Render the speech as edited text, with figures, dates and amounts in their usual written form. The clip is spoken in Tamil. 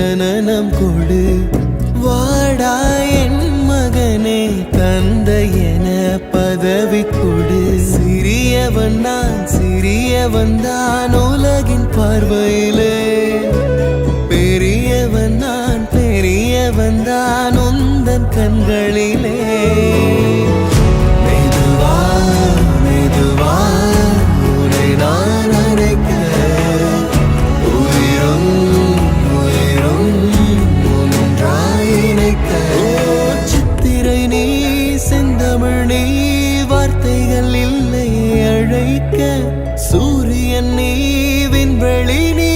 ஜனனம் கொடு. வாடா என் மகனே தந்தை என பதவி கொடு. சிறியவன் தான் உலகின் பார்வையிலே. பெரியவன் தான் உந்தன் கண்களிலே. மெதுவா மெதுவா உன்னை நான் அழைக்க, உயிரும் ஒன்றாய் இணைக்க. சித்திரை நீ செந்தமிழ் நீ வார்த்தைகள் இல்லை அழைக்க. சூரியன் நீ விண்வெளி நீ